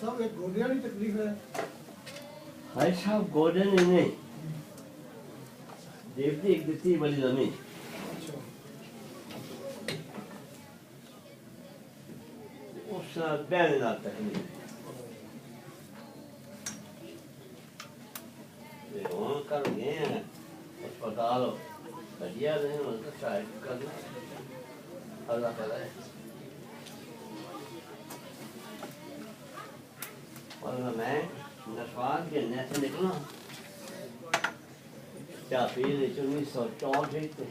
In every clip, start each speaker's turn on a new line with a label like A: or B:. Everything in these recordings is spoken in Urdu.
A: صاحب ایک گوڈیا کی تکلیف ہے
B: بھائی صاحب گوڈے نے نہیں دیوتی ایک دیتی بڑی زمین اس نے بین نہ تکلیف وہاں کر گئے ہیں اسپتال بڑھیا نہیں ان کا شاید کرنا اللہ کرے ورنہ میں نسوان کے گرنے سے نکلا کیا فیل 1964 تھے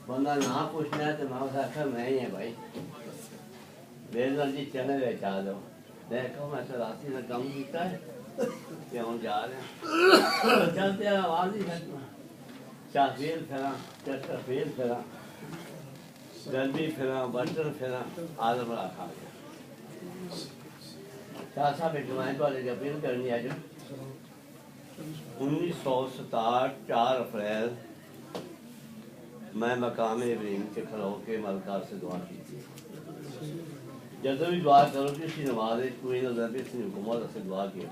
B: بندہ نہ پوچھنا ہے تو میں اسے آخر میں ہی ہے بھائی بیزل جی چلے گئے چاہ دو دیکھو میں تو راتی سے کم کیتا ہے کہ ہم جا رہے ہیں چلتے ہیں آواز ہی سکتا چاہ فیل پھیرا چٹر فیل پھیرا گرمی پھیرا بٹر پھیرا آدم بڑا کھا گیا شاہ صاحب ایک جماعت والے کی اپیل کرنی ہے جو 1967 4 اپریل میں مقام ابراہیم کے کھڑو کے ملکار سے دعا کی تھی جب بھی دعا کرو کسی نماز کوئی نظر بھی اس نے حکومت سے دعا کیا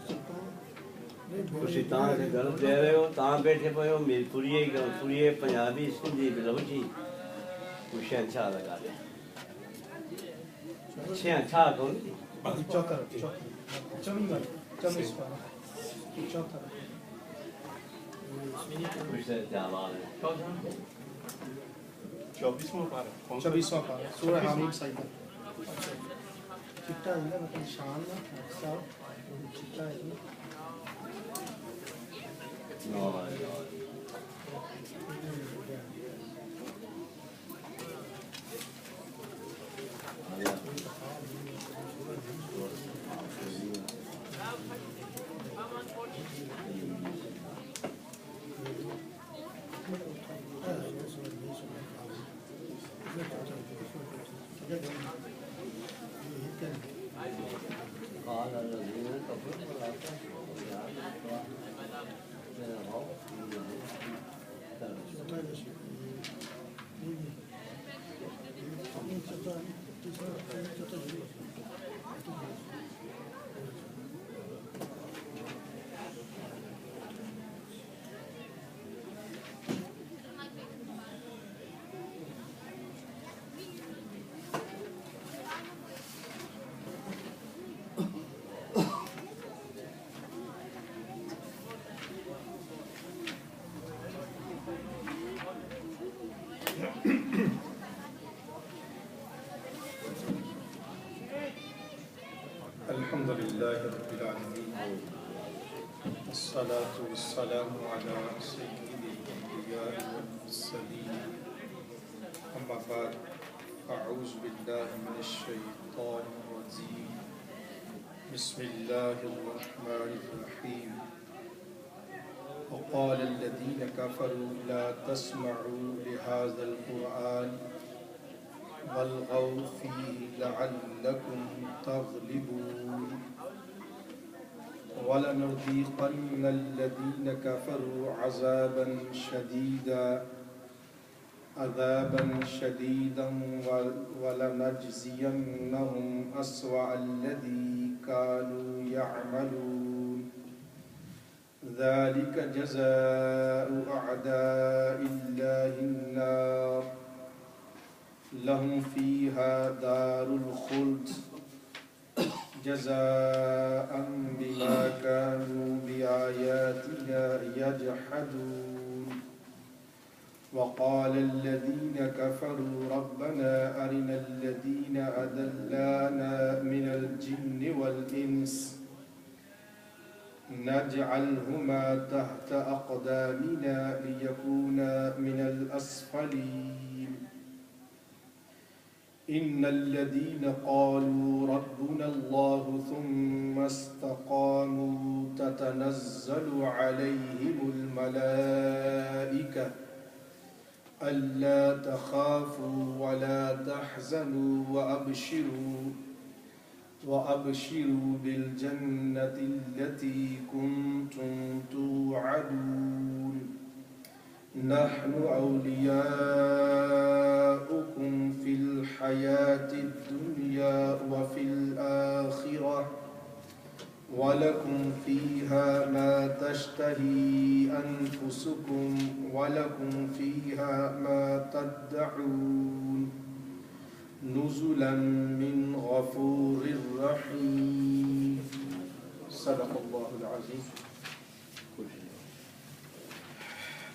B: کسی تاں سے گرد دے رہے ہو تاں بیٹھے پہ ہو میری پوریے پنجابی سندھی بلوچی کوئی شہنشاہ لگا دے شہنشاہ کون تھی
A: چوبیسواں پارہ سورہ حامیم سائیدہ چٹا ہے مطلب شان صاحب چٹا ہے
C: الحمد لله رب العالمين والصلاة والسلام على سيد الأنبياء والمرسلين أما بعد أعوذ بالله من الشيطان الرجيم بسم الله الرحمن الرحيم وقال الذين كفروا لا تسمعوا لهذا القرآن والغوا فيه لعلكم تغلبون ولنذيقن الذين كفروا عذابا شديدا ولنجزينهم أسوأ الذي كانوا يعملون ذلك جزاء أعداء الله النار لهم فيها دار الخلد جزاء بما كانوا بآياتنا يجحدون وقال الذين كفروا ربنا أرنا الذين أضلانا من الجن والإنس نجعلهما تحت أقدامنا ليكونا من الأسفلين إن الذين قالوا ربنا الله ثم استقاموا تتنزل عليهم الملائكة ألا تخافوا ولا تحزنوا وأبشروا بالجنة التي كنتم توعدون نحن أولياؤكم في الحياة الدنيا وفي الآخرة وَلَكُمْ فِيهَا مَا تَشْتَهِي أَنفُسُكُمْ وَلَكُمْ فِيهَا مَا تَدَّعُونَ نُزُلًا مِّنْ غَفُورٍ رَّحِيمٍ صدق اللہ العظیم.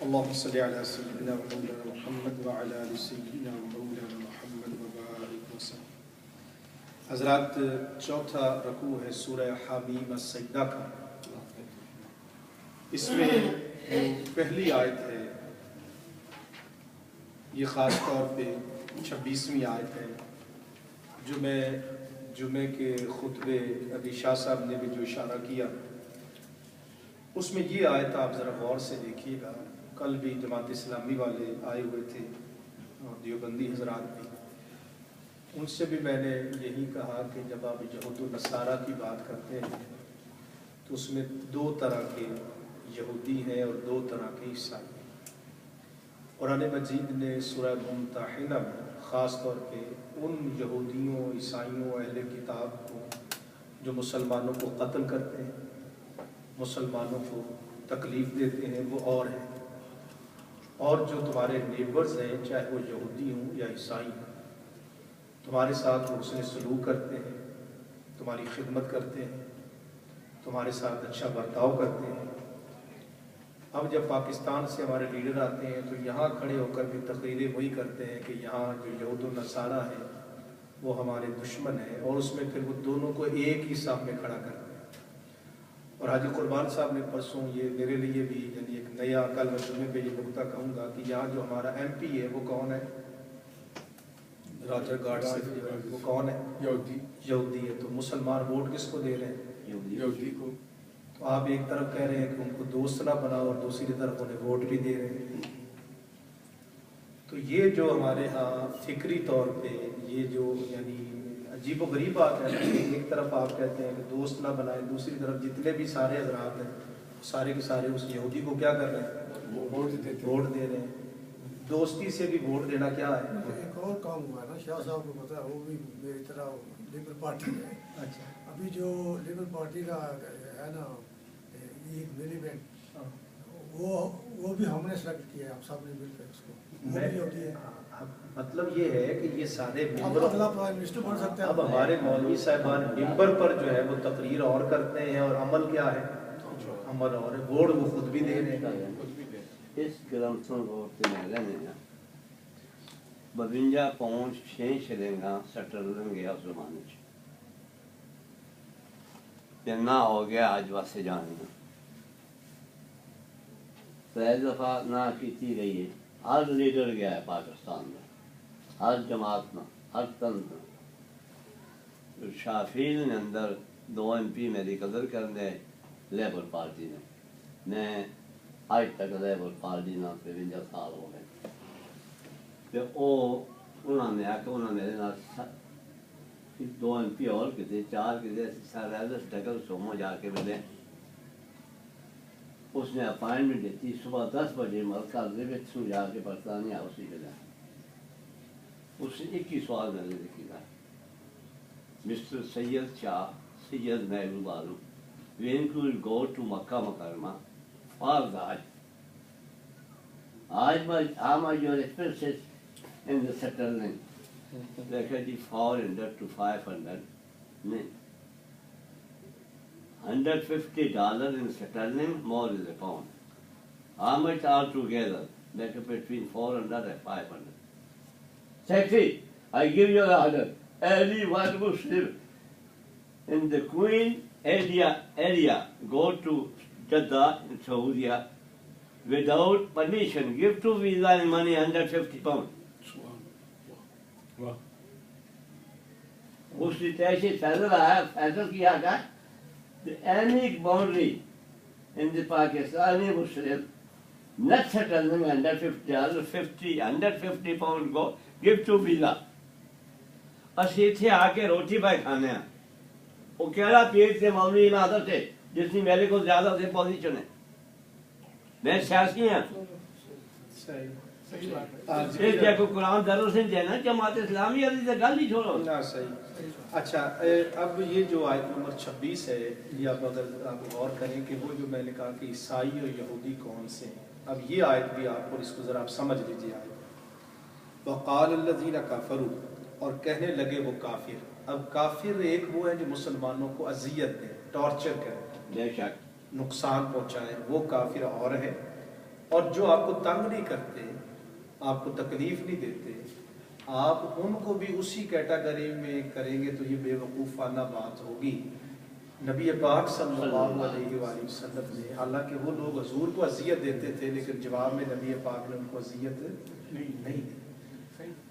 C: اللهم صل على سيدنا ومولانا محمد وعلى آل سيدنا ومولانا محمد وبارك وسلم. حضرات چوتھا رکوع ہے سورہ حامیم السجدہ کا. اس میں جو پہلی آیت ہے یہ خاص طور پہ 26ویں آیت ہے جو میں جمعے کے خطبے ابھی شاہ صاحب نے بھی جو اشارہ کیا اس میں یہ آیت آپ ذرا غور سے دیکھیے گا. کل بھی جماعت اسلامی والے آئے ہوئے تھے اور دیوبندی حضرات بھی, ان سے بھی میں نے یہی کہا کہ جب آپ یہود و نصارہ کی بات کرتے ہیں تو اس میں دو طرح کے یہودی ہیں اور دو طرح کے عیسائی ہیں. قرآن مجید نے سورہ ممتحنہ میں خاص طور پہ ان یہودیوں عیسائیوں اہل کتاب کو جو مسلمانوں کو قتل کرتے ہیں, مسلمانوں کو تکلیف دیتے ہیں, وہ اور ہیں, اور جو تمہارے نیبرز ہیں چاہے وہ یہودی ہوں یا عیسائی ہوں تمہارے ساتھ وہ حسن سلوک کرتے ہیں, تمہاری خدمت کرتے ہیں, تمہارے ساتھ اچھا برتاؤ کرتے ہیں. اب جب پاکستان سے ہمارے لیڈر آتے ہیں تو یہاں کھڑے ہو کر بھی تقریریں وہی کرتے ہیں کہ یہاں جو یہود و نصارہ ہیں وہ ہمارے دشمن ہیں, اور اس میں پھر وہ دونوں کو ایک ہی صف میں کھڑا کرتے ہیں. اور حاجی قربان صاحب نے پرسوں یہ میرے لیے بھی یعنی ایک نیا, کل میں جمعے پہ یہ نکتہ کہوں گا کہ یہاں جو ہمارا ایم پی ہے وہ کون ہے, راجر گارڈ سے, وہ کون ہے, یہودی ہے. تو مسلمان ووٹ کس کو دے رہے ہیں, یہودی کو. تو آپ ایک طرف کہہ رہے ہیں کہ ان کو دوست نہ بناؤ اور دوسری طرف انہیں ووٹ بھی دے رہے ہیں. تو یہ جو ہمارے ہاں فکری طور پہ یہ جو یعنی عجیب و غریب بات ہے, ایک طرف آپ کہتے ہیں کہ دوست نہ بنائیں, دوسری طرف جتنے بھی سارے حضرات ہیں سارے کے سارے اس یہودی کو کیا کر رہے ہیں, ووٹ دے رہے ہیں. دوستی سے بھی ووٹ دینا کیا ہے.
A: ایک اور کام ہوا ہے نا, شاہ صاحب کو پتا ہے, وہ بھی میری طرح لیبر پارٹی ہے.
C: اچھا,
A: ابھی جو لیبر پارٹی کا ہے نا ملیبینٹ, وہ بھی ہم نے سلیکٹ کیا ہے, ہم سب نے مل کر اس کو.
C: مطلب یہ ہے کہ یہ سارے
A: اگلا پرائم منسٹر بن سکتے ہیں.
C: اب ہمارے مولوی صاحبان ممبر پر جو ہے وہ تقریر اور کرتے ہیں اور عمل کیا ہے, عمل اور ہے, ووٹ وہ خود بھی دے رہے ہیں.
B: اس گرمسن روڈ سے میں رہنے ہیں 52 پاؤنڈ 6 شلنگاں سٹرلن گیا اس زمانے چ نہ ہو گیا آج واسے جانے پہلی دفعہ نہ کی گئی ہے. ہر لیڈر گیا ہے پاکستان میں, ہر جماعت میں, ہر تن میں. شافیل نے اندر 2 MP میری قدر کرنے لیبر پارٹی نے, میں آج تک لیبر پارٹی نہ 53 سال ہو گئے. پھر انہوں نے آ کے انہوں نے میرے نال 2 MP اور کتے 4 کتے سارے ڈگل سومو جا کے ملے. اس نے اپائنٹمنٹ دیتی صبح 10 بجے مرکز سو جا کے برطانیہ اسی ملا. اس نے 21 سوال میں نے لکھا, mister Syed Shah Syed Mehboob Alam when will go to Makkah Mukarramah for the Hajj? How much your expenses in the settlement? They said 400 to 500. $150 in sterling, more is a pound. How much altogether? Like between 400 and 500. Sexy, I give you the order. Anyone Muslim in the Queen area go to Jeddah in Saudi without permission, give to visa and money 150 pounds. اس نے ایسے فیصل کیا تھا any boundary in the Pakistani Muslim not settling $150 150 pounds go give to visa. ਅਸੀਂ ਇੱਥੇ ਆ ਕੇ ਰੋਟੀ ਪਾਈ ਖਾਣੇ ਆ. ਉਹ ਕਿਹੜਾ ਪੀਰ ਤੇ ਮੌਲਵੀ ਇਮਾਦਤ ਹੈ ਜਿਸ ਨੇ ਮੇਰੇ ਕੋਲ ਜ਼ਿਆਦਾ ਸੇ ਪੋਜੀਸ਼ਨ ਹੈ. میں سیاسی ہیں, یہ دیکھو قرآن درس نہیں دینا جماعت اسلامی علی سے گل ہی چھوڑو
C: نا صحیح. اچھا اب یہ جو آیت نمبر 26 ہے یہ اب اگر آپ غور کریں کہ وہ جو میں نے کہا کہ عیسائی اور یہودی کون سے ہیں, اب یہ آیت بھی آپ کو اس کو ذرا آپ سمجھ لیجیے. آیت وقال الذین کفروا اور کہنے لگے وہ کافر. اب کافر ایک وہ ہے جو مسلمانوں کو اذیت دے, ٹارچر کرے,
B: بے شک
C: نقصان پہنچائے, وہ کافر اور ہے. اور جو آپ کو تنگ نہیں کرتے, آپ کو تکلیف نہیں دیتے, آپ ان کو بھی اسی کیٹیگری میں کریں گے تو یہ بے وقوفانہ بات ہوگی. نبی پاک صلی اللہ علیہ وآلہ وسلم نے, حالانکہ وہ لوگ حضور کو اذیت دیتے تھے لیکن جواب میں نبی پاک نے ان کو اذیت نہیں دی.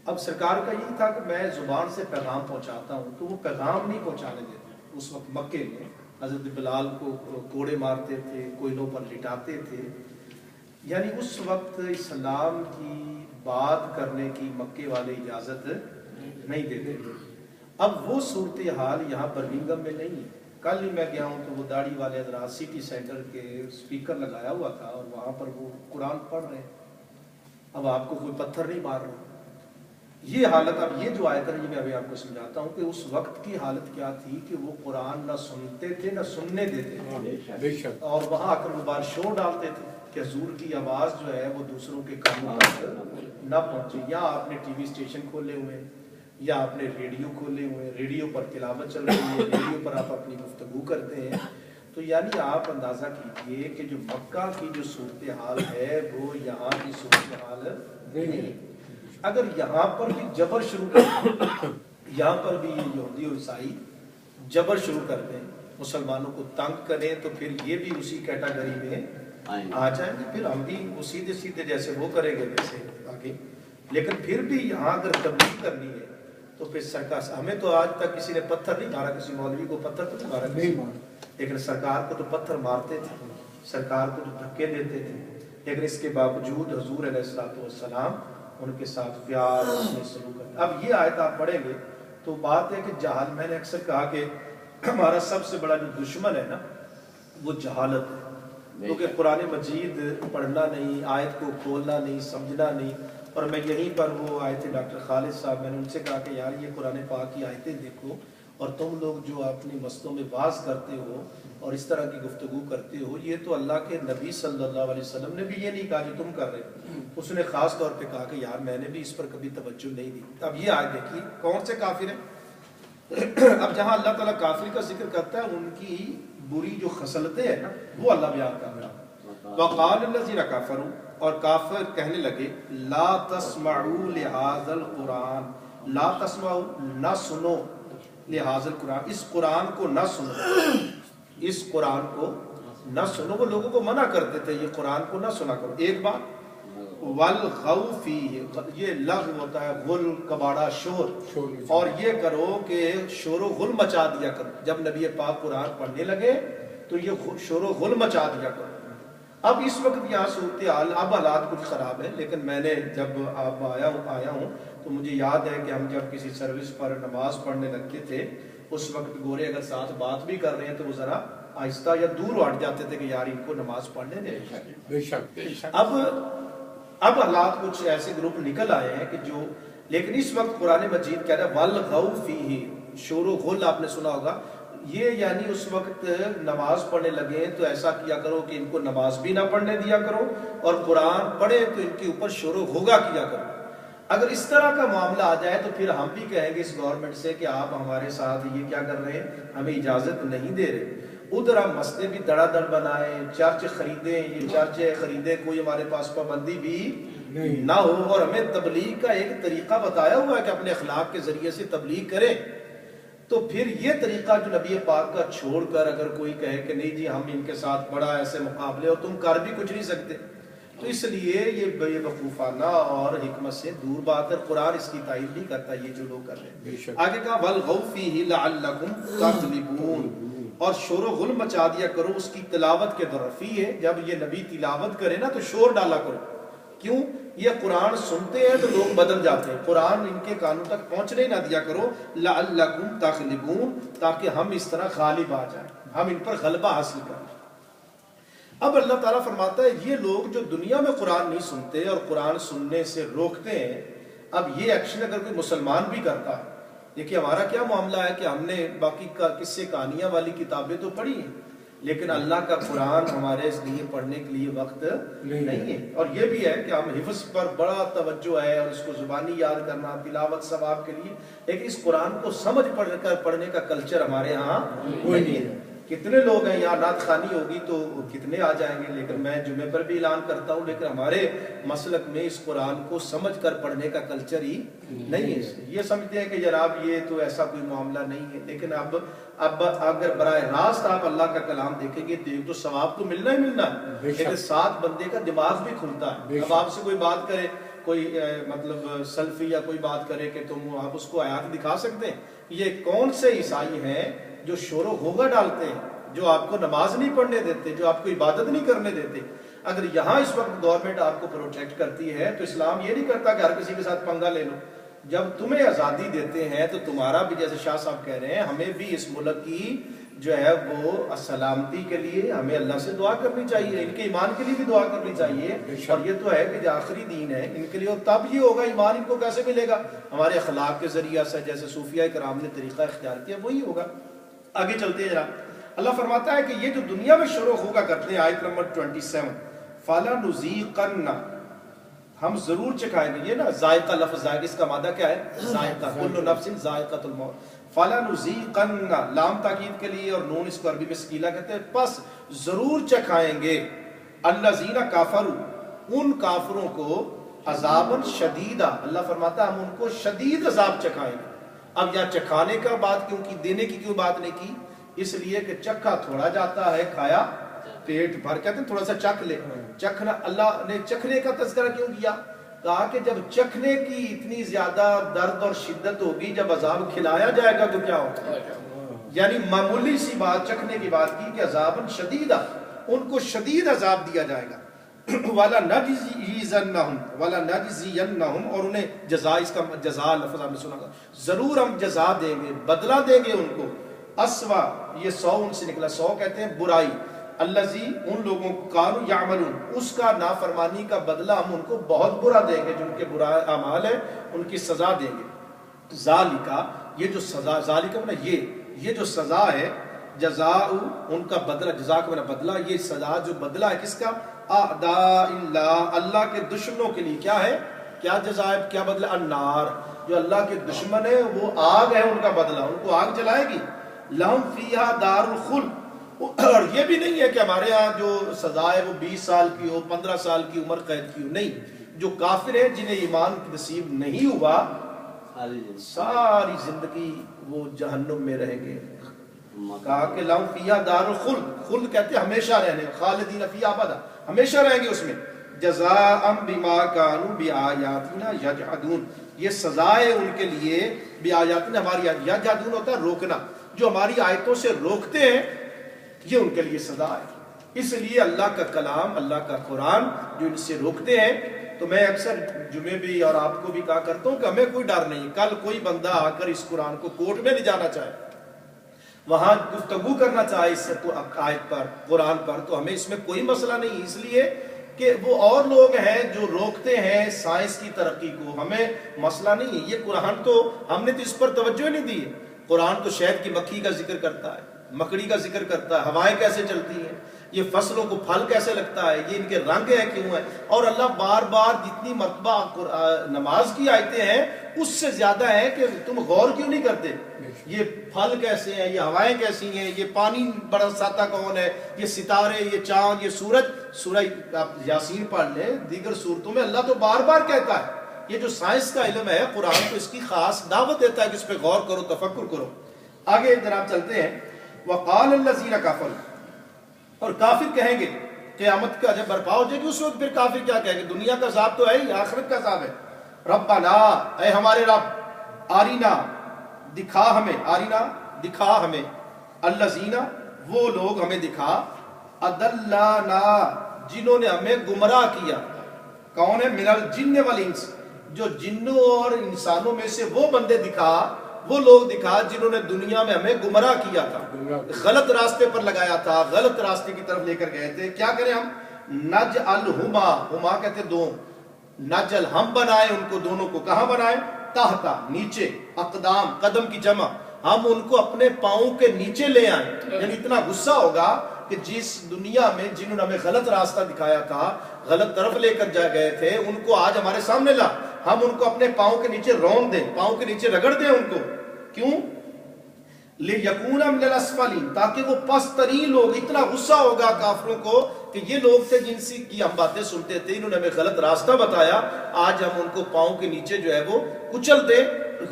C: اب سرکار کا یہی تھا کہ میں زبان سے پیغام پہنچاتا ہوں, تو وہ پیغام نہیں پہنچانے دیتے. اس وقت مکے میں حضرت بلال کو کوڑے مارتے تھے, کوئلوں پر لٹاتے تھے. یعنی اس وقت اسلام کی بات کرنے کی مکے والے اجازت نہیں دیتے تھے. اب وہ صورتحال یہاں برمنگھم میں نہیں ہے. کل ہی میں گیا ہوں تو وہ داڑھی والے حضرات سٹی سینٹر کے اسپیکر لگایا ہوا تھا اور وہاں پر وہ قرآن پڑھ رہے ہیں. اب آپ کو کوئی پتھر نہیں مار رہا. یہ حالت, اب یہ جو آیت ہے یہ میں ابھی آپ کو سمجھاتا ہوں کہ اس وقت کی حالت کیا تھی کہ وہ قرآن نہ سنتے تھے نہ سننے دیتے تھے, اور وہاں آ کر وہ بار شور ڈالتے تھے کہ حضور کی آواز جو ہے وہ دوسروں کے کانوں تک نہ پہنچے. یا آپ نے ٹی وی اسٹیشن کھولے ہوئے ہیں, یا آپ نے ریڈیو کھولے ہوئے ہیں, ریڈیو پر تلاوت چل رہی ہے, ریڈیو پر آپ اپنی گفتگو کرتے ہیں. تو یعنی آپ اندازہ کیجئے کہ جو مکہ کی جو صورتحال ہے وہ یہاں کی صورتحال نہیں. اگر یہاں پر بھی جبر شروع کر, یہاں پر بھی یہ یہودی اور عیسائی جبر شروع کر دیں, مسلمانوں کو تنگ کریں, تو پھر یہ بھی اسی کیٹیگری میں آ جائیں گے. پھر ہم بھی وہ سیدھے سیدھے جیسے وہ کریں گے ویسے آگے. لیکن پھر بھی یہاں اگر تبلیغ کرنی ہے تو پھر سرکار, ہمیں تو آج تک کسی نے پتھر نہیں مارا, کسی مولوی کو پتھر تو مارا نہیں, لیکن سرکار کو تو پتھر مارتے تھے, سرکار کو تو دھکے دیتے تھے. لیکن اس کے باوجود حضور علیہ السلام ان کے ساتھ پیار اور سلوک کرتے. اب یہ آیت آپ پڑھیں گے تو بات ہے کہ جہال, میں نے اکثر کہا کہ ہمارا سب سے بڑا جو دشمن ہے نا وہ جہالت ہے. کیونکہ قرآن مجید پڑھنا نہیں, آیت کو کھولنا نہیں, سمجھنا نہیں. اور میں یہیں پر وہ آئے تھے ڈاکٹر خالد صاحب, میں نے ان سے کہا کہ یار یہ قرآن پاک کی آیتیں دیکھو, اور تم لوگ جو اپنی مسجدوں میں واعظ کرتے ہو اور اس طرح کی گفتگو کرتے ہو, یہ تو اللہ کے نبی صلی اللہ علیہ وسلم نے بھی یہ نہیں کہا جو تم کر رہے ہو. اس نے خاص طور پہ کہا کہ یار میں نے بھی اس پر کبھی توجہ نہیں دی. اب یہ آیت دیکھیے کون سے کافر ہیں. اب جہاں اللہ تعالیٰ کافر کا ذکر کرتا ہے ان کی بری جو خصلتیں ہیں نا وہ اللہ بیان کر رہا ہے. وقال الذین کفروا, اور کافر کہنے لگے, لا تسمعوا لهذا القرآن, لا تسمعوا نہ سنو, لہذا القرآن اس قرآن کو نہ سنو, اس قرآن کو نہ سنو. وہ لوگوں کو منع کرتے تھے یہ قرآن کو نہ سنا کرو. ایک بات, والغو فیہ, یہ لغو ہوتا ہے غل, کباڑا, شور, اور یہ کرو کہ شور و غل مچا دیا کرو. جب نبی پاک قرآن پڑھنے لگے تو یہ شور و غل مچا دیا کرو. اب اس وقت یہاں صورتحال, اب حالات کچھ خراب ہے, لیکن میں نے جب اب آیا ہوں تو مجھے یاد ہے کہ ہم جب کسی سروس پر نماز پڑھنے لگتے تھے اس وقت گورے اگر ساتھ بات بھی کر رہے ہیں تو وہ ذرا آہستہ یا دور ہٹ جاتے تھے کہ یار ان کو نماز پڑھنے دیں.
A: بے شک.
C: اب حالات کچھ ایسے گروپ نکل آئے ہیں کہ جو, لیکن اس وقت قرآن مجید کہہ رہا ہے والغو فیہ, شور و غل آپ نے سنا ہوگا. یہ یعنی اس وقت نماز پڑھنے لگے تو ایسا کیا کرو کہ ان کو نماز بھی نہ پڑھنے دیا کرو, اور قرآن پڑھے تو ان کے اوپر شور و غوغا کیا کرو. اگر اس طرح کا معاملہ آ جائے تو پھر ہم بھی کہیں گے اس گورنمنٹ سے کہ آپ ہمارے ساتھ یہ کیا کر رہے ہیں, ہمیں اجازت نہیں دے رہے. ادھر ہم مسجد بھی دڑا دڑ بنائیں, چرچ خریدیں, یہ چرچ خریدیں, کوئی ہمارے پاس پابندی بھی نہ ہو. اور ہمیں تبلیغ کا ایک طریقہ بتایا ہوا ہے کہ اپنے اخلاق کے ذریعے سے تبلیغ کریں. تو پھر یہ طریقہ جو نبی پاک کا چھوڑ کر اگر کوئی کہے کہ نہیں جی ہم ان کے ساتھ بڑا ایسے مقابلے اور تم کر بھی کچھ نہیں سکتے, تو اس لیے یہ بے وقوفانہ اور حکمت سے دور بات ہے. قرآن اس کی تائید نہیں کرتا یہ جو لوگ کر رہے ہیں. آگے کہا والغو فیہ لعلکم تغلبون, اور شور و غل مچا دیا کرو اس کی تلاوت کے دوران. فی ہے جب یہ نبی تلاوت کرے نا تو شور ڈالا کرو. کیوں؟ یہ قرآن سنتے ہیں تو لوگ بدل جاتے ہیں, قرآن ان کے کانوں تک پہنچنے نہ دیا کرو. لعلکم تغلبون, تاکہ ہم اس طرح غالب آ جائیں, ہم ان پر غلبہ حاصل کریں. اب اللہ تعالیٰ فرماتا ہے یہ لوگ جو دنیا میں قرآن نہیں سنتے اور قرآن سننے سے روکتے ہیں، اب یہ ایکشن اگر کوئی مسلمان بھی کرتا ہے، دیکھیے ہمارا کیا معاملہ ہے کہ ہم نے باقی کا قصے کہانیاں والی کتابیں تو پڑھی ہیں، لیکن اللہ کا قرآن ہمارے اس لیے پڑھنے کے لیے وقت نہیں ہے. اور یہ بھی ہے کہ ہم حفظ پر بڑا توجہ ہے اور اس کو زبانی یاد کرنا، تلاوت ثواب کے لیے، لیکن اس قرآن کو سمجھ پڑھنے کا کلچر ہمارے ہاں کوئی نہیں ہے. کتنے لوگ ہیں یہاں نعت خوانی ہوگی تو کتنے آ جائیں گے، لیکن میں جمعے پر بھی اعلان کرتا ہوں، لیکن ہمارے مسلک میں اس قرآن کو سمجھ کر پڑھنے کا کلچر ہی نہیں ہے. یہ سمجھتے ہیں کہ جناب یہ تو ایسا کوئی معاملہ نہیں ہے، لیکن اب اگر براہ راست آپ اللہ کا کلام دیکھیں گے تو ثواب تو ملنا ہی ملنا ہے، لیکن ساتھ بندے کا دماغ بھی کھلتا ہے. اب آپ سے کوئی بات کرے، کوئی مطلب سلفی یا کوئی بات کرے کہ تم آپ اس کو آیات دکھا سکتے ہیں، یہ کون سے عیسائی ہیں جو شور و غوغا ڈالتے ہیں، جو آپ کو نماز نہیں پڑھنے دیتے، جو آپ کو عبادت نہیں کرنے دیتے؟ اگر یہاں اس وقت گورنمنٹ آپ کو پروٹیکٹ کرتی ہے تو اسلام یہ نہیں کرتا کہ ہر کسی کے ساتھ پنگا لے لو. جب تمہیں آزادی دیتے ہیں تو تمہارا بھی، جیسے شاہ صاحب کہہ رہے ہیں، ہمیں بھی اس ملک کی جو ہے وہ سلامتی کے لیے ہمیں اللہ سے دعا کرنی چاہیے، ان کے ایمان کے لیے بھی دعا کرنی چاہیے. اور یہ تو ہے کہ جو آخری دین ہے ان کے لیے، اور تب یہ ہوگا. ایمان ان کو کیسے ملے گا؟ ہمارے اخلاق کے ذریعہ سے، جیسے صوفیہ کرام نے طریقہ اختیار کیا وہی ہوگا. آگے چلتے ہیں جناب. اللہ فرماتا ہے کہ یہ جو دنیا میں شروع ہوگا کرتے ہیں، آیت نمبر 27، فَلَنُذِيقَنَّ، ہم ضرور چکھائیں گے. یہ نا ذائقہ لفظ، ذائقہ اس کا مادہ کیا ہے؟ ذائقہ. کل نفس ذائقۃ الموت. فَلَنُذِيقَنَّ، لام تاکید کے لیے، اور نون اس کو عربی میں ثقیلہ کہتے ہیں. پس ضرور چکھائیں گے الذین کافروا، ان کافروں کو، عذابًا شدیدا، اللہ فرماتا ہے ہم ان کو شدید عذاب چکھائیں گے. اب یہاں چکھانے کا بات کیوں کی، دینے کی کیوں بات نہیں کی؟ اس لیے کہ چکھا تھوڑا جاتا ہے، کھایا پیٹ بھر. کہتے ہیں تھوڑا سا چکھ لے. چکھنا، اللہ نے چکھنے کا تذکرہ کیوں کیا؟ کہا کہ جب چکھنے کی اتنی زیادہ درد اور شدت ہوگی، جب عذاب کھلایا جائے گا تو کیا ہوگا؟ یعنی معمولی سی بات چکھنے کی بات کی کہ عذابًا شدیدا، ان کو شدید عذاب دیا جائے گا. وَلَنَجْزِيَنَّهُمْ، اور انہیں جزا، اس کا جزا لفظ آپ نے سنا تھا، ضرور ہم جزا دیں گے، بدلہ دیں گے ان کو. اسوا، یہ 100 ان سے نکلا، 100 کہتے ہیں برائی. الذی، ان لوگوں کو، کانوا یعملون، اس کا نافرمانی کا بدلہ ہم ان کو بہت برا دیں گے، جو ان کے برا اعمال ہیں ان کی سزا دیں گے. ذالکا، یہ جو سزا، ذالکا یہ جو سزا ہے، جزاء، ان کا بدلہ، جزا کا معنی بدلہ، یہ سزا جو بدلہ ہے کس کا؟ اعداء اللہ، اللہ کے دشمنوں کے لیے. کیا ہے؟ کیا جزا ہے، کیا بدلہ؟ النار، جو اللہ کے دشمن ہے وہ آگ ہے، ان کا بدلہ، ان کو آگ جلائے گی. لہم فیہا دار الخلد، اور یہ بھی نہیں ہے کہ ہمارے ہاں جو سزا ہے وہ 20 سال کی ہو، 15 سال کی عمر قید کی ہو. نہیں، جو کافر ہیں جنہیں ایمان نصیب نہیں ہوا، ساری زندگی وہ جہنم میں رہیں گے. کہا کہ لہم فیہا دار الخلد، خلد کہتے ہیں ہمیشہ رہنے، خالدین فیہا ابدا، ہمیشہ رہیں گے اس میں. جزاء بما کانوا بآیاتنا یجحدون، یہ سزا ہے ان کے لیے، بآیاتنا، ہماری آیات، یجحدون ہوتا ہے روکنا، جو ہماری آیتوں سے روکتے ہیں، یہ ان کے لیے سزا ہے. اس لیے اللہ کا کلام، اللہ کا قرآن جو ان سے روکتے ہیں. تو میں اکثر جمعے بھی اور آپ کو بھی کہا کرتا ہوں کہ ہمیں کوئی ڈر نہیں. کل کوئی بندہ آ کر اس قرآن کو کورٹ میں لے جانا چاہے، وہاں گفتگو کرنا چاہے اس آیت پر، قرآن پر، تو ہمیں اس میں کوئی مسئلہ نہیں. اس لیے کہ وہ اور لوگ ہیں جو روکتے ہیں سائنس کی ترقی کو، ہمیں مسئلہ نہیں ہے. یہ قرآن تو ہم نے تو اس پر توجہ نہیں دی. قرآن تو شہد کی مکھی کا ذکر کرتا ہے، مکڑی کا ذکر کرتا ہے، ہوائیں کیسے چلتی ہیں، یہ فصلوں کو پھل کیسے لگتا ہے، یہ ان کے رنگ ہیں کیوں ہیں. اور اللہ بار بار جتنی مرتبہ نماز کی آیتیں ہیں اس سے زیادہ ہے کہ تم غور کیوں نہیں کرتے، یہ پھل کیسے ہیں، یہ ہوائیں کیسی ہیں، یہ پانی بڑا ساتا کون ہے، یہ ستارے، یہ چاند، یہ سورج. سورہ آپ یاسین پڑھ لیں، دیگر صورتوں میں اللہ تو بار بار کہتا ہے. یہ جو سائنس کا علم ہے قرآن تو اس کی خاص دعوت دیتا ہے کہ اس پہ غور کرو، تفکر کرو. آگے جناب چلتے ہیں. وقال الذین کفروا، اور کافر کہیں گے قیامت کا جب برپا ہو جائے گی اس وقت پھر کافر کیا کہیں گے؟ دنیا کا عذاب تو ہے ہی، آخرت کا عذاب ہے. ربنا، اے ہمارے رب، آرینا، دکھا ہمیں، آرینا دکھا ہمیں، الذین، وہ لوگ ہمیں دکھا، اضلانا، جنہوں نے ہمیں گمراہ کیا. کون ہے؟ من الجن والانس، جو جنوں اور انسانوں میں سے وہ بندے دکھا وہ لوگ دکھا جنہوں نے دنیا میں ہمیں گمراہ کیا تھا، غلط راستے پر لگایا تھا، غلط راستے کی طرف لے کر گئے تھے. کیا کریں ہم؟ نجعلہما، ہما کہتے دو، نجل ہم بنائے ان کو دونوں کو، کہاں بنائے؟ تحتا نیچے، اقدام قدم کی جمع، ہم ان کو اپنے پاؤں کے نیچے لے آئیں. یعنی اتنا غصہ ہوگا کہ جس دنیا میں جنہوں نے ہمیں غلط راستہ دکھایا تھا، غلط طرف لے کر جا گئے تھے، ان کو آج ہمارے سامنے لا، ہم ان کو اپنے پاؤں کے نیچے رون دیں، پاؤں کے نیچے رگڑ دیں ان کو. کیوں؟ لِيَكُونَ مِنَ الْأَسْفَلِينَ، تاکہ وہ پست ترین لوگ. اتنا غصہ ہوگا کافروں کو کہ یہ لوگ تھے جن سے کی ہم باتیں سنتے تھے، انہوں نے ہمیں غلط راستہ بتایا، آج ہم ان کو پاؤں کے نیچے جو ہے وہ کچل دیں.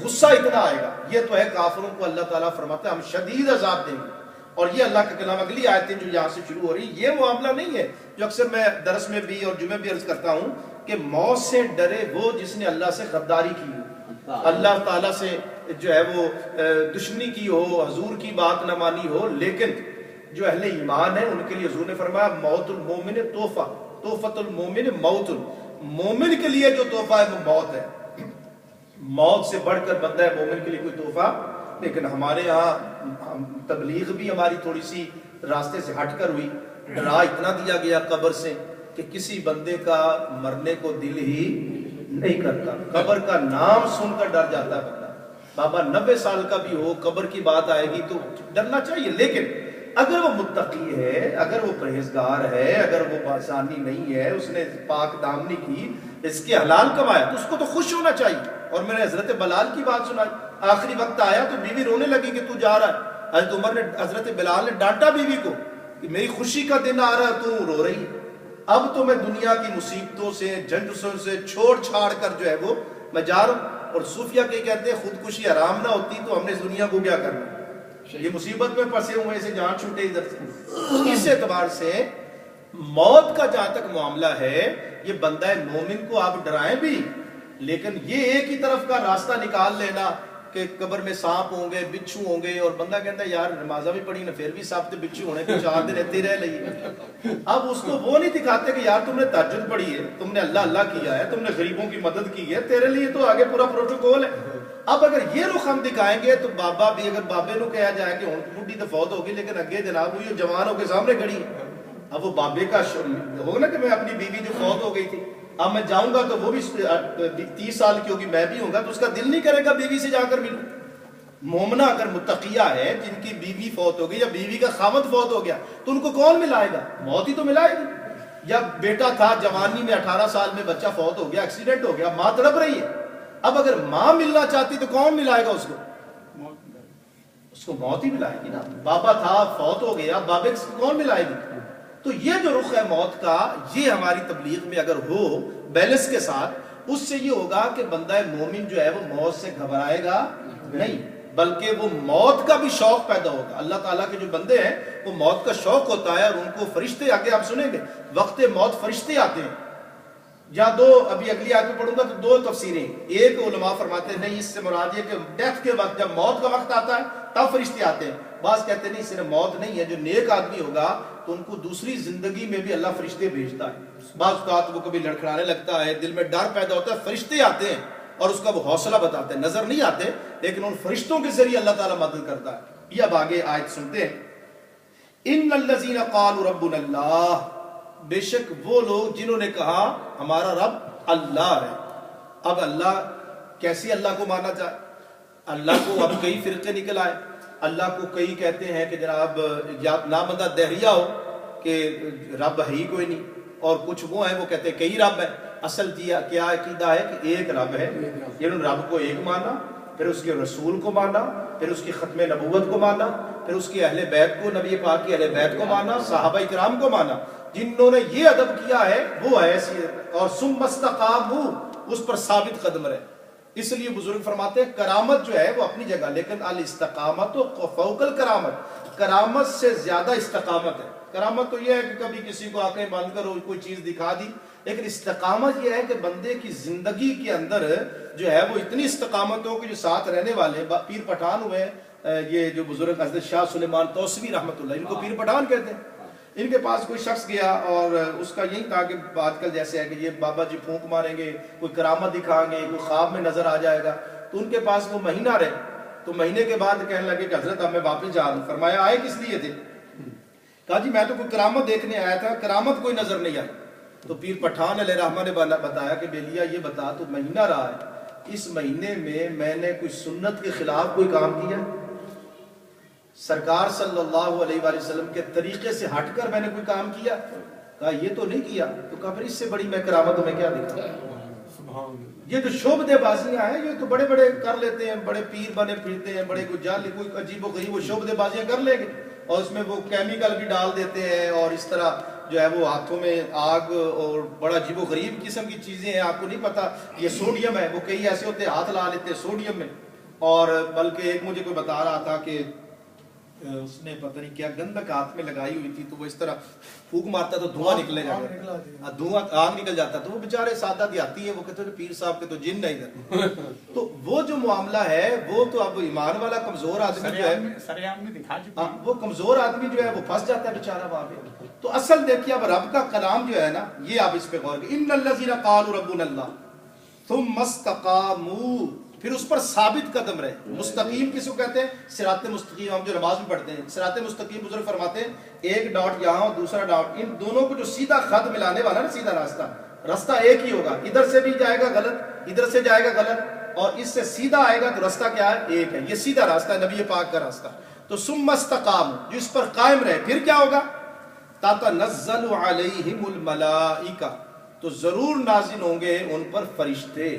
C: غصہ اتنا آئے گا. یہ تو ہے کافروں کو اللہ تعالیٰ فرماتا ہے ہم شدید عذاب دیں گے. اور یہ اللہ کا کلام، اگلی آیتیں جو یہاں سے شروع ہو رہی، یہ معاملہ نہیں ہے جو اکثر میں درس میں بھی اور جمعے بھی عرض کرتا ہوں کہ موت سے ڈرے وہ جس نے اللہ سے غداری کی ہو، اللہ تعالیٰ سے جو ہے وہ دشمنی کی ہو، حضور کی بات نہ مانی ہو. لیکن جو اہل ایمان ہے ان کے لیے حضور نے فرمایا موت المومن تحفہ، تحفۃ المومن موت. مومن کے لیے جو تحفہ ہے وہ موت ہے. موت سے بڑھ کر بندہ ہے مومن کے لیے کوئی تحفہ. لیکن ہمارے ہاں تبلیغ بھی ہماری تھوڑی سی راستے سے ہٹ کر ہوئی. ڈرا اتنا دیا گیا قبر سے کہ کسی بندے کا مرنے کو دل ہی نہیں کرتا. قبر کا نام سن کر ڈر جاتا ہے بندہ. بابا 90 سال کا بھی ہو، قبر کی بات آئے گی تو ڈرنا چاہیے. لیکن اگر وہ متقی ہے، اگر وہ پرہیزگار ہے، اگر وہ بازانی نہیں ہے، اس نے پاک دامنی کی، اس کے حلال کمایا، تو اس کو تو خوش ہونا چاہیے. اور میں نے حضرت بلال کی بات سنائی، آخری وقت آیا تو بیوی رونے لگی کہ تو جا رہا ہے. حضرت عمر نے، حضرت بلال نے ڈانٹا بیوی کو کہ میری خوشی کا دن آ رہا ہے تو رو رہی ہے. اب تو میں دنیا کی مصیبتوں سے، جھنجھسوں سے چھوڑ چھاڑ کر جو ہے وہ میں جا رہا ہوں. اور صوفیہ کے کہتے ہیں خودکشی حرام نہ ہوتی تو ہم نے اس دنیا کو کیا کرنا، یہ مصیبت میں پھنسے ہوئے سے جان چھوٹے ادھر سے. اس اعتبار سے موت کا جہاں تک معاملہ ہے، یہ بندہ مومن کو آپ ڈرائیں بھی، لیکن یہ ایک ہی طرف کا راستہ نکال لینا کہ قبر میں سانپ ہوں گے، بچھو ہوں گے، اور بندہ کہتا ہے یار نمازہ بھی پڑھی نہ پھر بھی سانپ تے بچھو ہونے کے 4 دن رہتے رہ لئی. اب اس کو وہ نہیں دکھاتے کہ یار تم نے تہجد پڑھی ہے، تم نے اللہ اللہ کیا ہے، تم نے غریبوں کی مدد کی ہے، تیرے لیے تو آگے پورا پروٹوکول ہے. اب اگر یہ رخ ہم دکھائیں گے تو بابا بھی، اگر بابے نو کہا جائے کہ ہوں بڈھی تو فوت ہوگی لیکن اگے جناب ہوئی جوان ہو کے سامنے کھڑی ہے، اب وہ بابے کا ہوگا نا کہ میں اپنی بیوی جو فوت ہو گئی تھی، اب میں جاؤں گا تو وہ بھی 30 سال کی ہوگی، میں بھی ہوں گا، تو اس کا دل نہیں کرے گا بیوی سے جا کر ملوں. مومنہ اگر متقیہ ہے جن کی بیوی فوت ہو گئی یا بیوی کا خاوند فوت ہو گیا تو ان کو کون ملائے گا؟ موت ہی تو ملائے گی. یا بیٹا تھا جوانی میں 18 سال میں بچہ فوت ہو گیا، ایکسیڈنٹ ہو گیا، ماں تڑپ رہی ہے، اب اگر ماں ملنا چاہتی تو کون ملائے گا اس کو؟ اس کو موت ہی ملائے گی نا. بابا تھا فوت ہو گیا، بابے کو کون ملائے گی؟ تو یہ جو رخ ہے موت کا، یہ ہماری تبلیغ میں اگر ہو بیلنس کے ساتھ، اس سے یہ ہوگا کہ بندہ مومن جو ہے وہ موت سے گھبرائے گا نہیں، بلکہ وہ موت کا بھی شوق پیدا ہوگا. اللہ تعالیٰ کے جو بندے ہیں وہ موت کا شوق ہوتا ہے، اور ان کو فرشتے، آگے آپ سنیں گے وقت موت فرشتے آتے ہیں. یا دو، ابھی اگلی آیت میں پڑھوں گا تو 2 تفسیریں. ایک علماء فرماتے ہیں نہیں، اس سے مراد یہ کہ ڈیتھ کے وقت، جب موت کا وقت آتا ہے تب فرشتے آتے ہیں. بعض کہتے ہیں نہیں، صرف موت نہیں ہے، جو نیک آدمی ہوگا تو ان کو دوسری زندگی میں بھی اللہ فرشتے بھیجتا ہے. بعض اوقات وہ کبھی لڑکھڑانے لگتا ہے، دل میں ڈر پیدا ہوتا ہے، فرشتے آتے ہیں اور اس کا وہ حوصلہ بتاتے ہیں. نظر نہیں آتے لیکن ان فرشتوں کے ذریعے اللہ تعالیٰ مدد کرتا ہے. یہ اب آگے آیت سنتے ہیں. ان الذین قالوا ربنا اللہ، بے شک وہ لوگ جنہوں نے کہا ہمارا رب اللہ ہے. اب اللہ کیسی اللہ کو مانا جائے؟ اللہ کو اب کئی فرقے نکل آئے. اللہ کو کئی کہتے ہیں کہ جناب یا نہ بندہ دہریہ ہو کہ رب ہے ہی کوئی نہیں، اور کچھ وہ ہیں وہ کہتے ہیں کئی رب ہیں. اصل کیا عقیدہ ہے کہ ایک رب ہے. یعنی رب کو ایک مانا، پھر اس کے رسول کو مانا، پھر اس کی ختم نبوت کو مانا، پھر اس کی اہل بیت کو، نبی پاک کی اہل بیت کو مانا، صحابہ کرام کو مانا. جنہوں نے یہ ادب کیا ہے وہ ہے ایسی، اور ثم استقاموا، اس پر ثابت قدم رہے. اس لیے بزرگ فرماتے ہیں کرامت جو ہے وہ اپنی جگہ، لیکن الاستقامت فوق الکرامت، کرامت سے زیادہ استقامت ہے. کرامت تو یہ ہے کہ کبھی کسی کو آنکھیں بند کرو کوئی چیز دکھا دی، لیکن استقامت یہ ہے کہ بندے کی زندگی کے اندر جو ہے وہ اتنی استقامت ہو کہ جو ساتھ رہنے والے پیر پٹھان ہوئے، یہ جو بزرگ حضرت شاہ سلیمان توسوی رحمۃ اللہ، ان کو پیر پٹھان کہتے ہیں. ان کے پاس کوئی شخص گیا اور اس کا یہی تھا کہ آج کل جیسے ہے کہ یہ بابا جی پھونک ماریں گے، کوئی کرامت دکھائیں گے، کوئی خواب میں نظر آ جائے گا. تو ان کے پاس وہ مہینہ رہے تو مہینے کے بعد کہنے لگے کہ حضرت اب میں واپس جا رہا ہوں. فرمایا آئے کس لیے تھے؟ کہا جی میں تو کوئی کرامت دیکھنے آیا تھا, کرامت کوئی نظر نہیں آئی. تو پیر پٹھان علیہ رحمہ نے بتایا کہ بیلیا یہ بتا تو مہینہ رہا ہے, اس مہینے میں نے کوئی سنت کے خلاف کوئی کام کیا؟ سرکار صلی اللہ علیہ وآلہ وسلم کے طریقے سے ہٹ کر میں نے کوئی کام کیا؟ کہا یہ تو نہیں کیا. تو کہا پھر اس سے بڑی میں کرامت میں کیا دکھا؟ یہ تو شعبدے بازیاں ہیں, یہ تو بڑے بڑے کر لیتے ہیں, بڑے پیر بنے پھرتے ہیں, بڑے کوئی جعلی کوئی عجیب و غریب وہ شعبدے بازیاں کر لیں گے اور اس میں وہ کیمیکل بھی ڈال دیتے ہیں اور اس طرح جو ہے وہ ہاتھوں میں آگ اور بڑا عجیب و غریب قسم کی چیزیں ہیں. آپ کو نہیں پتا یہ سوڈیم ہے, وہ کئی ایسے ہوتے ہیں ہاتھ لا لیتے ہیں سوڈیم میں. اور بلکہ ایک مجھے کوئی بتا رہا تھا کہ اس نے پتہ نہیں کیا گندک ہاتھ میں لگائی ہوئی تھی, تو وہ اس طرح پھونک مارتا تو دھواں نکلے جاتا, دھواں آگ نکل جاتا. تو وہ بیچارے سادہ دیہاتی ہیں, وہ کہتے ہیں پیر صاحب کے تو جن نہیں ادھر. تو وہ جو معاملہ ہے وہ تو اب ایمان والا کمزور آدمی جو ہے وہ کمزور آدمی جو ہے وہ پھنس جاتا ہے بیچارہ وہاں پہ. تو اصل دیکھیے اب رب کا کلام جو ہے نا, یہ آپ اس پہ غور کریں, ان الذین قالوا ربنا اللہ ثم استقاموا, پھر اس پر ثابت قدم رہے. مستقیم کس کو کہتے ہیں؟ صراط مستقیم. ہم جو نماز میں پڑھتے ہیں صراط مستقیم, بزرگ فرماتے ہیں ایک ڈاٹ یہاں اور دوسرا ڈاٹ, ان دونوں کو جو سیدھا خط ملانے والا نا, سیدھا راستہ ایک ہی ہوگا. ادھر سے بھی جائے گا غلط, ادھر سے جائے گا غلط, اور اس سے سیدھا آئے گا تو راستہ کیا ہے؟ ایک ہے. یہ سیدھا راستہ ہے نبی پاک کا راستہ. تو ثم استقاموا, جو اس پر قائم رہے, پھر کیا ہوگا؟ تتنزل علیہم الملائکہ, تو ضرور نازل ہوں گے ان پر فرشتے.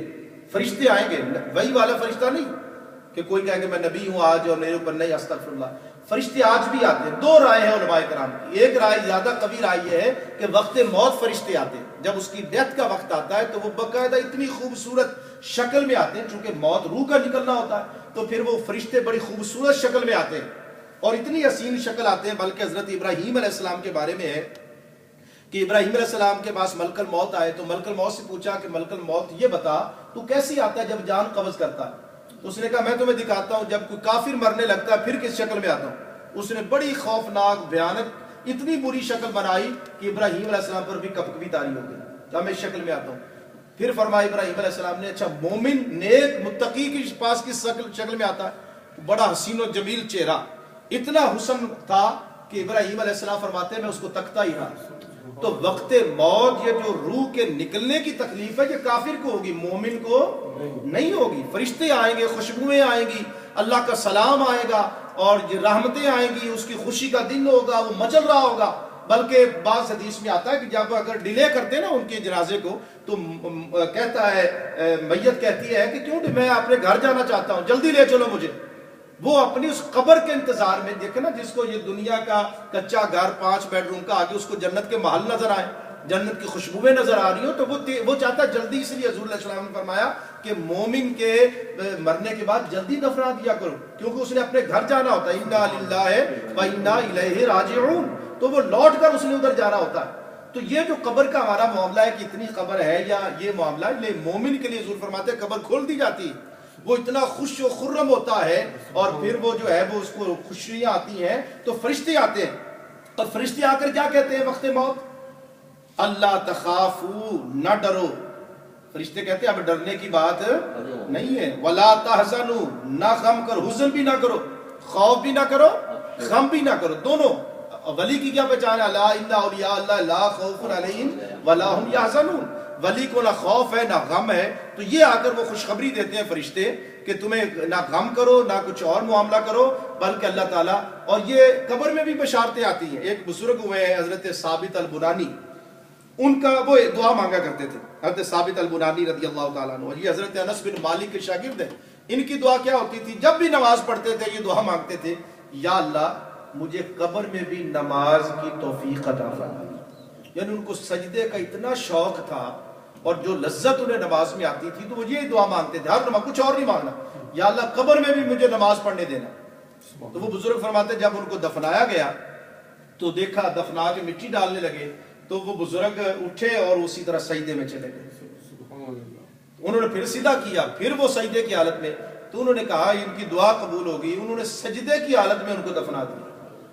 C: فرشتے آئیں گے, وہی والا فرشتہ نہیں کہ کوئی کہے کہ میں نبی ہوں آج اور میرے اوپر نہیں, استغفر اللہ. فرشتے آج بھی آتے ہیں. دو رائے ہیں علماء کرام کی. ایک رائے زیادہ قوی رائے یہ ہے کہ وقت موت فرشتے آتے ہیں. جب اس کی ڈیتھ کا وقت آتا ہے تو وہ باقاعدہ اتنی خوبصورت شکل میں آتے ہیں, چونکہ موت روح کا نکلنا ہوتا ہے, تو پھر وہ فرشتے بڑی خوبصورت شکل میں آتے ہیں اور اتنی حسین شکل آتے ہیں. بلکہ حضرت ابراہیم علیہ السلام کے بارے میں ہے کہ ابراہیم علیہ السلام کے پاس ملک الموت آئے, تو ملک الموت سے پوچھا کہ ملک الموت یہ بتا تو کیسی آتا ہے جب جان قبض کرتا ہے؟ تو اس نے کہا میں تمہیں دکھاتا ہوں, جب کوئی کافر مرنے لگتا ہے پھر کس شکل میں آتا ہوں. اس نے بڑی خوفناک بھیانک اتنی بری شکل بنائی کہ ابراہیم علیہ السلام پر بھی کپکپی طاری ہو گئی, کہا میں اس شکل میں آتا ہوں. پھر فرمایا ابراہیم علیہ السلام نے اچھا مومن نیک متقی کے پاس کس شکل میں آتا ہے؟ بڑا حسین و جمیل چہرہ, اتنا حسن تھا کہ ابراہیم علیہ السلام فرماتے ہیں میں اس کو تکتا ہی رہا. تو وقت موت یہ جو روح کے نکلنے کی تکلیف ہے یہ کافر کو ہوگی, مومن کو نہیں ہوگی. فرشتے آئیں گے, خوشبوئیں آئیں گی, اللہ کا سلام آئے گا اور یہ رحمتیں آئیں گی, اس کی خوشی کا دن ہوگا, وہ مچل رہا ہوگا. بلکہ بعض حدیث میں آتا ہے کہ جب اگر ڈیلے کرتے ہیں نا ان کے جنازے کو, تو کہتا ہے میت کہتی ہے کہ کیوں میں اپنے گھر جانا چاہتا ہوں, جلدی لے چلو مجھے. وہ اپنی اس قبر کے انتظار میں, دیکھیں نا جس کو یہ دنیا کا کچا گھر 5 بیڈ روم کا, آگے اس کو جنت کے محل نظر آئے, جنت کی خوشبوئیں نظر آ رہی ہوں, تو وہ چاہتا ہے جلدی. اس لیے حضور علیہ السلام نے فرمایا کہ مومن کے مرنے کے بعد جلدی دفنا دیا کرو, کیونکہ اس نے اپنے گھر جانا ہوتا ہے. انا للہ و انا الیہ راجعون, تو وہ لوٹ کر اس نے ادھر جانا ہوتا ہے. تو یہ جو قبر کا ہمارا معاملہ ہے کہ اتنی قبر ہے یا یہ معاملہ ہے, مومن کے لیے حضور فرماتے ہیں قبر کھول دی جاتی ہے, وہ اتنا خوش و خرم ہوتا ہے, اور پھر وہ جو ہے وہ اس کو خوشیاں آتی ہیں تو فرشتے آتے ہیں. اور فرشتے آ کر کیا کہتے ہیں وقت موت؟ اللہ تخافو, نہ ڈرو. فرشتے کہتے ہیں اب ڈرنے کی بات نہیں ہے. ولا تحزنو, نہ غم کرو, حزن بھی نہ کرو, خوف بھی نہ کرو, غم بھی نہ کرو. دونوں. ولی کی کیا پہچان ہے؟ الا ان اولیاء اللہ لا خوف علیہم ولا هم یحزنون, ولی کو نہ خوف ہے نہ غم ہے. تو یہ آ کر وہ خوشخبری دیتے ہیں فرشتے کہ تمہیں نہ غم کرو نہ کچھ اور معاملہ کرو, بلکہ اللہ تعالیٰ. اور یہ قبر میں بھی بشارتیں آتی ہیں. ایک بزرگ ہوئے ہیں حضرت ثابت البنانی, ان کا وہ دعا مانگا کرتے تھے حضرت ثابت البنانی رضی اللہ تعالیٰ عنہ, اور یہ حضرت انس بن مالک کے شاگرد ہیں. ان کی دعا کیا ہوتی تھی؟ جب بھی نماز پڑھتے تھے یہ دعا مانگتے تھے, یا اللہ مجھے قبر میں بھی نماز کی توفیق عطا فرما. یعنی ان کو سجدے کا اتنا شوق تھا اور جو لذت انہیں نماز میں آتی تھی, تو وہ یہ دعا مانگتے تھے ہر نماز, کچھ اور نہیں مانگنا, یا اللہ قبر میں بھی مجھے نماز پڑھنے دینا. تو وہ بزرگ فرماتے جب ان کو دفنایا گیا تو دیکھا دفنا کے مٹی ڈالنے لگے, تو وہ بزرگ اٹھے اور اسی طرح سجدے میں چلے گئے. انہوں نے پھر سیدھا کیا, پھر وہ سجدے کی حالت میں, تو انہوں نے کہا ان کی دعا قبول ہوگی. انہوں نے سجدے کی حالت میں ان کو دفنا دیا.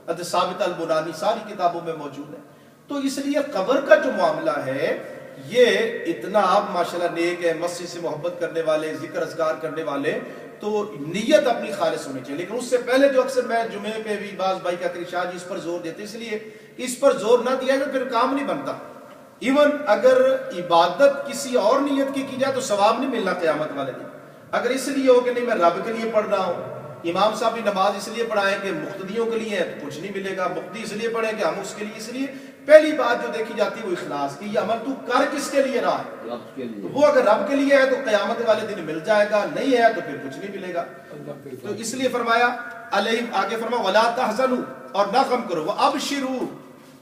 C: حضرت ثابت البنانی ساری کتابوں میں موجود ہے. تو اس لیے قبر کا جو معاملہ ہے یہ اتنا, آپ ماشاءاللہ نیک ہے, مسجد سے محبت کرنے والے, ذکر اذکار کرنے والے, تو نیت اپنی خالص ہونی چاہیے. لیکن اس سے پہلے جو اکثر میں جمعے پہ بھی بعض بھائی کہتے ہیں شاہ جی اس پر زور دیتے، اس لیے اس پر زور نہ دیا جائے پھر کام نہیں بنتا. ایون اگر عبادت کسی اور نیت کی جائے تو ثواب نہیں ملنا قیامت والے دن. اگر اس لیے ہو کہ نہیں میں رب کے لیے پڑھ رہا ہوں، امام صاحب بھی نماز اس لیے پڑھائیں کہ مقتدیوں کے لیے ہے تو کچھ نہیں ملے گا، مقتدی اس لیے پڑھیں کہ ہم اس کے لیے. اس لیے پہلی بات جو دیکھی جاتی ہے وہ اخلاص کی، یہ عمل تو کر کس کے لیے رہا ہے. تو وہ اگر رب کے لیے ہے تو قیامت والے دن مل جائے گا، نہیں ہے تو پھر کچھ نہیں ملے گا. تو اس لیے فرمایا علیہ، آگے فرمایا ولا تحزنوا، اور نہ غم کرو، وابشروا،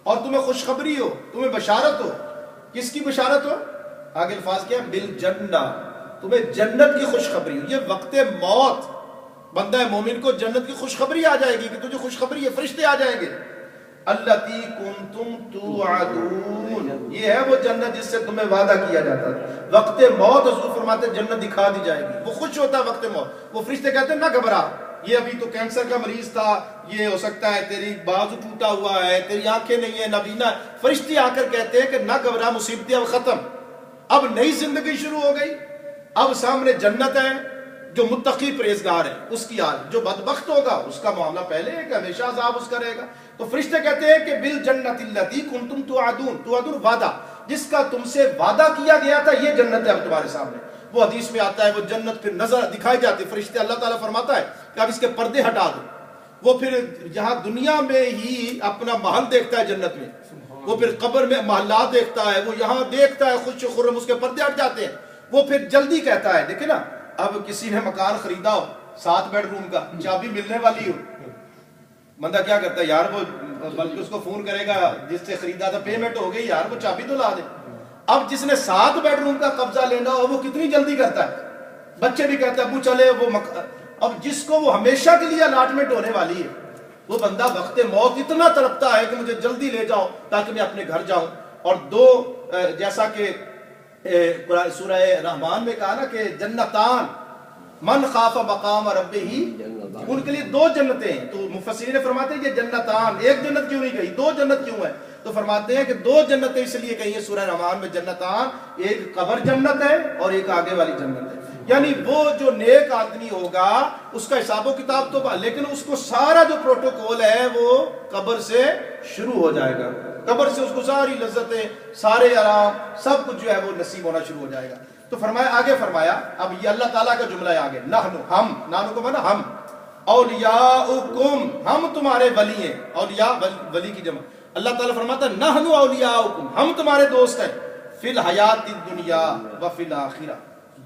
C: اور تمہیں خوشخبری ہو، تمہیں بشارت ہو. کس کی بشارت ہو؟ آگے الفاظ کیا؟ بالجنہ، تمہیں جنت کی خوشخبری ہو. یہ وقت موت بندہ مومن کو جنت کی خوشخبری آ جائے گی کہ تجھے خوشخبری ہے، فرشتے آ جائیں گے. التی کنتم توعدون، یہ ہے وہ جنت جس سے تمہیں وعدہ کیا جاتا ہے. وقت موت حضور فرماتے جنت دکھا دی جائے گی. وہ خوش ہوتا ہے وقت موت. وہ فرشتے کہتے ہیں نہ گھبرا، یہ ابھی تو کینسر کا مریض تھا، یہ ہو سکتا ہے تیری بازو ٹوٹا ہوا ہے، تیری آنکھیں نہیں ہیں، نابینا. فرشتے آ کر کہتے ہیں کہ نہ گھبرا، مصیبتیں اب ختم، اب نئی زندگی شروع ہو گئی، اب سامنے جنت ہے. جو متقی پرہیزگار ہے اس کی حال، جو بدبخت ہوگا اس کا معاملہ پہلے ہے کہ ہمیشہ عذاب اس کا رہے گا. تو فرشتے کہتے ہیں کہ بالجنت التی کنتم توعدون، توعدون وعدہ، جس کا تم سے وعدہ کیا گیا تھا یہ جنت ہے اب تمہارے سامنے. وہ حدیث میں آتا ہے وہ جنت پھر نظر دکھائی جاتی. فرشتے اللہ تعالیٰ فرماتا ہے کہ اب اس کے پردے ہٹا دو. وہ پھر یہاں دنیا میں ہی اپنا محل دیکھتا ہے جنت میں، وہ پھر قبر میں محلات دیکھتا ہے، وہ یہاں دیکھتا ہے خوش خرم، اس کے پردے ہٹ جاتے ہیں. وہ پھر جلدی کہتا ہے، دیکھیں نا اب کسی نے مکان خریدا ہو 7 بیڈ روم کا، چابی ملنے والی ہو، بندہ کیا کرتا ہے یار، وہ بلکہ اس کو فون کرے گا جس سے خریدا تھا، پیمنٹ ہو گئی یار وہ چابی تو لا دے. اب جس نے 7 بیڈ روم کا قبضہ لینا ہو وہ کتنی جلدی کرتا ہے. بچے بھی کہتے ہیں ابو چلے وہ اب جس کو وہ ہمیشہ کے لیے الاٹمنٹ ہونے والی ہے وہ بندہ وقت موت اتنا تڑپتا ہے کہ مجھے جلدی لے جاؤ تاکہ میں اپنے گھر جاؤں. اور جیسا کہ سورہ رحمان میں کہا نا کہ جنتان من خاف مقام ربہ، ان کے لیے 2 جنتیں ہیں. تو مفسرین نے فرماتے ہیں یہ جنتان، ایک جنت کیوں نہیں کہی، 2 جنت کیوں ہے؟ تو فرماتے ہیں کہ 2 جنتیں اس لیے کہی ہیں سورہ رحمان میں جنتان، ایک قبر جنت ہے اور ایک آگے والی جنت ہے. یعنی وہ جو نیک آدمی ہوگا اس کا حساب و کتاب تو لیکن اس کو سارا جو پروٹوکول ہے وہ قبر سے شروع ہو جائے گا. قبر سے اس کو ساری لذتیں، سارے آرام، سب کچھ جو ہے وہ نصیب ہونا شروع ہو جائے گا. تو فرمایا، آگے فرمایا، اب یہ اللہ تعالیٰ کا جملہ ہے آگے، نحن، ہم، نانو کو مانا ہم، اولیاؤکم، ہم تمہارے ولی ہیں. اولیاء ولی کی جمع. اللہ تعالیٰ فرماتا ہے نحن اولیاؤکم، ہم تمہارے دوست ہیں، فی الحیات الدنیا و فی الآخرہ،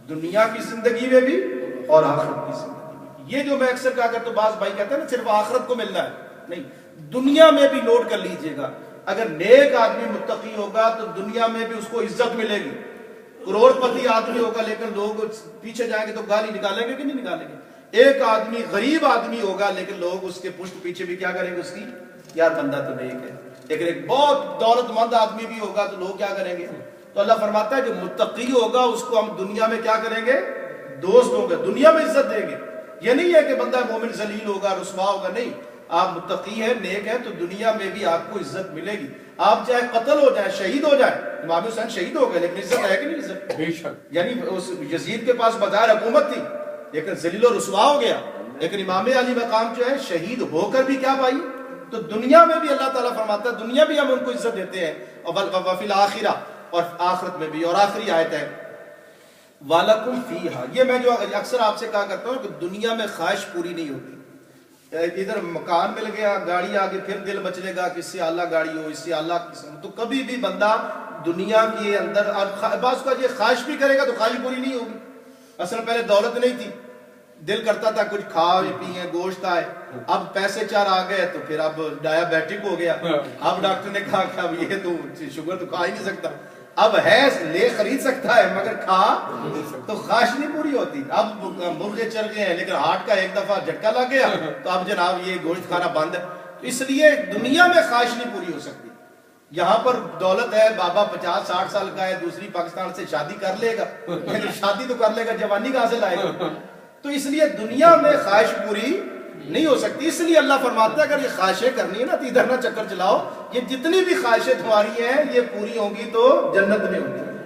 C: دنیا کی زندگی میں بھی اور آخرت کی زندگی میں بھی. یہ جو میں اکثر کہا کرتا ہوں، بعض بھائی کہتے ہیں نا صرف آخرت کو ملنا ہے، نہیں، دنیا میں بھی نوٹ کر لیجئے گا. اگر نیک آدمی متقی ہوگا تو دنیا میں بھی اس کو عزت ملے گی. کروڑ پتی آدمی ہوگا لیکن لوگ پیچھے جائیں گے تو گالی نکالیں گے کہ نہیں نکالیں گے. ایک آدمی غریب آدمی ہوگا لیکن لوگ اس کے پشت پیچھے بھی کیا کریں گے اس کی، یار بندہ تو نیک ہے. لیکن ایک بہت دولت مند آدمی بھی ہوگا تو لوگ کیا کریں گے. تو اللہ فرماتا ہے جو متقی ہوگا اس کو ہم دنیا میں کیا کریں گے، دوست ہوں گے، دنیا میں عزت دیں گے. یہ نہیں ہے کہ بندہ مومن ذلیل ہوگا، رسوا ہوگا، نہیں. آپ متقی ہیں، نیک ہیں تو دنیا میں بھی آپ کو عزت ملے گی. آپ چاہے قتل ہو جائے، شہید ہو جائے، امام حسین شہید ہو گئے لیکن عزت ہے کہ نہیں عزت؟ بے شک. یعنی اس یزید کے پاس بظاہر حکومت تھی لیکن ذلیل و رسوا ہو گیا، لیکن امام علی مقام جو ہے شہید ہو کر بھی کیا پائی. تو دنیا میں بھی اللہ تعالیٰ فرماتا ہے دنیا بھی ہم ان کو عزت دیتے ہیں، اور فی الآخرہ، اور آخرت میں بھی. اور آخری آیت ہے وَلَكُمْ فِيهَا. یہ میں جو اکثر آپ سے کہا کرتا ہوں کہ دنیا میں خواہش پوری نہیں ہوتی. ادھر مکان مل گیا، گاڑی آگے، پھر دل مچلے گا کہ اس سے اعلیٰ گاڑی ہو، اس سے اعلیٰ قسم. تو کبھی بھی بندہ دنیا کے اندر بعض کا یہ خواہش بھی کرے گا تو خواہش پوری نہیں ہوگی. اصل پہلے دولت نہیں تھی، دل کرتا تھا کچھ کھا پیئیں، گوشت آئے. اب پیسے 4 آ گئے تو پھر اب ڈائبیٹک ہو گیا. اب ڈاکٹر نے کہا کہ اب یہ تو شوگر تو کھا ہی نہیں سکتا. اب ہے لے خرید سکتا ہے مگر کھا تو خواہش نہیں پوری ہوتی. اب مرغے چل گئے ہیں لیکن ہارٹ کا ایک دفعہ جھٹکا لگ گیا تو اب جناب یہ گوشت کھانا بند ہے. اس لیے دنیا میں خواہش نہیں پوری ہو سکتی. یہاں پر دولت ہے، بابا 50-60 سال کا ہے، دوسری پاکستان سے شادی کر لے گا، شادی تو کر لے گا، جوانی کہاں سے لائے گا. تو اس لیے دنیا میں خواہش پوری نہیں ہو سکتی. اس لیے اللہ فرماتا ہے اگر یہ خواہشیں کرنی ہے نا تو ادھر نہ چکر چلاؤ، یہ جتنی بھی خواہشیں تمہاری ہیں یہ پوری ہوں گی تو جنت میں ہوگی.